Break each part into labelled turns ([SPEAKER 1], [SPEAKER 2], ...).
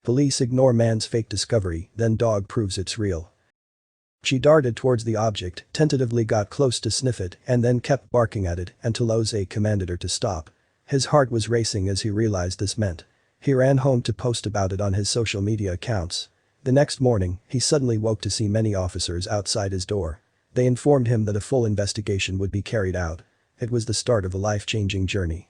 [SPEAKER 1] Police ignore man's fake discovery, then dog proves it's real. She darted towards the object, tentatively got close to sniff it, and then kept barking at it until Jose commanded her to stop. His heart was racing as he realized this meant. He ran home to post about it on his social media accounts. The next morning, he suddenly woke to see many officers outside his door. They informed him that a full investigation would be carried out. It was the start of a life-changing journey.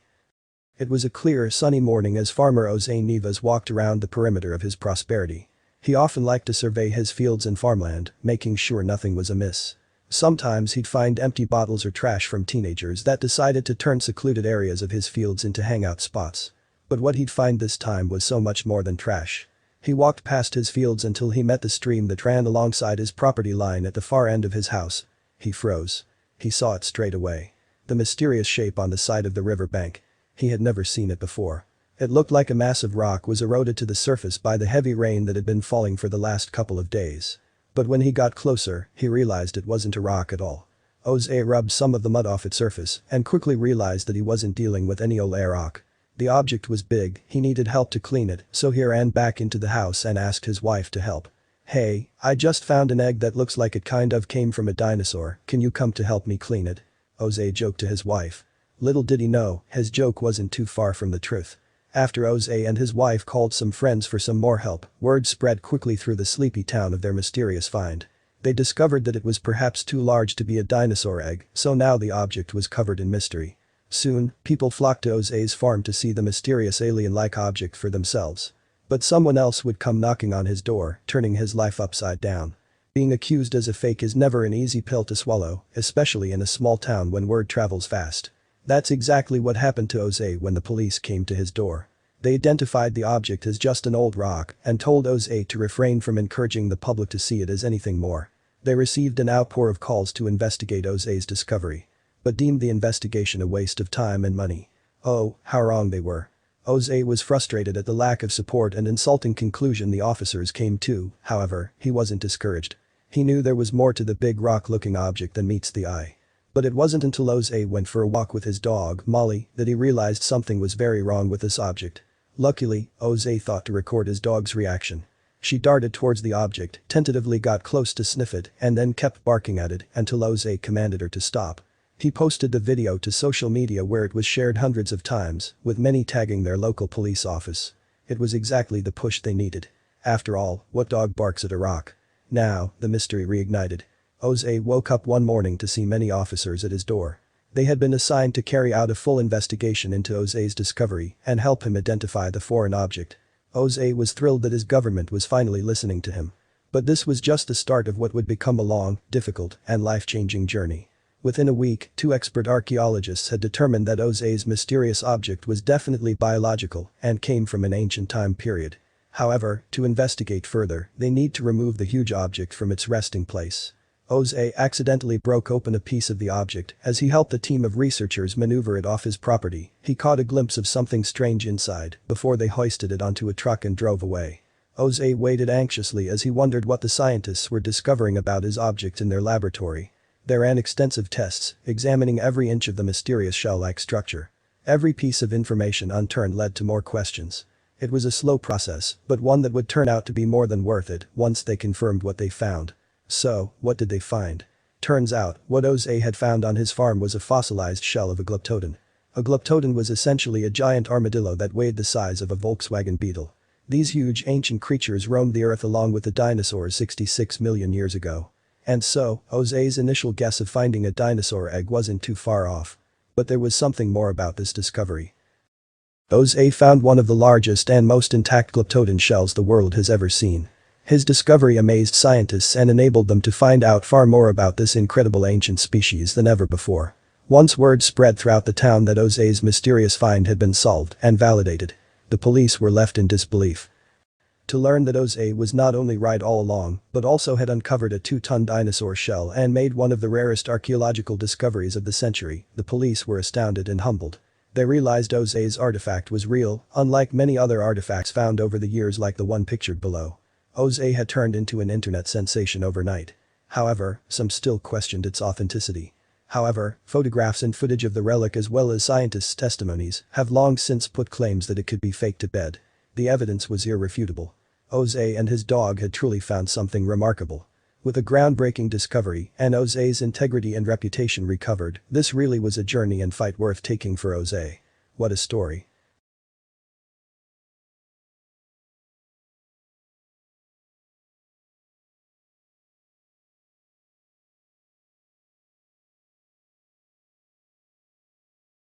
[SPEAKER 1] It was a clear, sunny morning as farmer Jose Neves walked around the perimeter of his prosperity. He often liked to survey his fields and farmland, making sure nothing was amiss. Sometimes he'd find empty bottles or trash from teenagers that decided to turn secluded areas of his fields into hangout spots. But what he'd find this time was so much more than trash. He walked past his fields until he met the stream that ran alongside his property line at the far end of his house. He froze. He saw it straight away. The mysterious shape on the side of the river bank. He had never seen it before. It looked like a massive rock was eroded to the surface by the heavy rain that had been falling for the last couple of days. But when he got closer, he realized it wasn't a rock at all. Jose rubbed some of the mud off its surface and quickly realized that he wasn't dealing with any old rock. The object was big, he needed help to clean it, so he ran back into the house and asked his wife to help. "Hey, I just found an egg that looks like it kind of came from a dinosaur, can you come to help me clean it?" Jose joked to his wife. Little did he know, his joke wasn't too far from the truth. After Jose and his wife called some friends for some more help, word spread quickly through the sleepy town of their mysterious find. They discovered that it was perhaps too large to be a dinosaur egg, so now the object was covered in mystery. Soon, people flocked to Jose's farm to see the mysterious alien-like object for themselves. But someone else would come knocking on his door, turning his life upside down. Being accused as a fake is never an easy pill to swallow, especially in a small town when word travels fast. That's exactly what happened to Jose when the police came to his door. They identified the object as just an old rock and told Jose to refrain from encouraging the public to see it as anything more. They received an outpour of calls to investigate Jose's discovery. But deemed the investigation a waste of time and money. Oh, how wrong they were. Jose was frustrated at the lack of support and insulting conclusion the officers came to, however, he wasn't discouraged. He knew there was more to the big rock-looking object than meets the eye. But it wasn't until Jose went for a walk with his dog, Molly, that he realized something was very wrong with this object. Luckily, Jose thought to record his dog's reaction. She darted towards the object, tentatively got close to sniff it, and then kept barking at it until Jose commanded her to stop. He posted the video to social media where it was shared hundreds of times, with many tagging their local police office. It was exactly the push they needed. After all, what dog barks at a rock? Now, the mystery reignited. Jose woke up one morning to see many officers at his door. They had been assigned to carry out a full investigation into Jose's discovery and help him identify the foreign object. Jose was thrilled that his government was finally listening to him. But this was just the start of what would become a long, difficult, and life-changing journey. Within a week, 2 expert archaeologists had determined that Jose's mysterious object was definitely biological and came from an ancient time period. However, to investigate further, they need to remove the huge object from its resting place. Jose accidentally broke open a piece of the object as he helped a team of researchers maneuver it off his property. He caught a glimpse of something strange inside before they hoisted it onto a truck and drove away. Jose waited anxiously as he wondered what the scientists were discovering about his object in their laboratory. They ran extensive tests, examining every inch of the mysterious shell-like structure. Every piece of information unturned led to more questions. It was a slow process, but one that would turn out to be more than worth it once they confirmed what they found. So, what did they find? Turns out, what Jose had found on his farm was a fossilized shell of a glyptodon. A glyptodon was essentially a giant armadillo that weighed the size of a Volkswagen Beetle. These huge ancient creatures roamed the earth along with the dinosaurs 66 million years ago. And so, Jose's initial guess of finding a dinosaur egg wasn't too far off. But there was something more about this discovery. Jose found one of the largest and most intact glyptodon shells the world has ever seen. His discovery amazed scientists and enabled them to find out far more about this incredible ancient species than ever before. Once word spread throughout the town that Jose's mysterious find had been solved and validated, the police were left in disbelief. To learn that Jose was not only right all along, but also had uncovered a 2-ton dinosaur shell and made one of the rarest archaeological discoveries of the century, the police were astounded and humbled. They realized Jose's artifact was real, unlike many other artifacts found over the years like the one pictured below. Jose had turned into an internet sensation overnight. However, some still questioned its authenticity. However, photographs and footage of the relic as well as scientists' testimonies have long since put claims that it could be faked to bed. The evidence was irrefutable. Jose and his dog had truly found something remarkable. With a groundbreaking discovery and Jose's integrity and reputation recovered, this really was a journey and fight worth taking for Jose. What a story.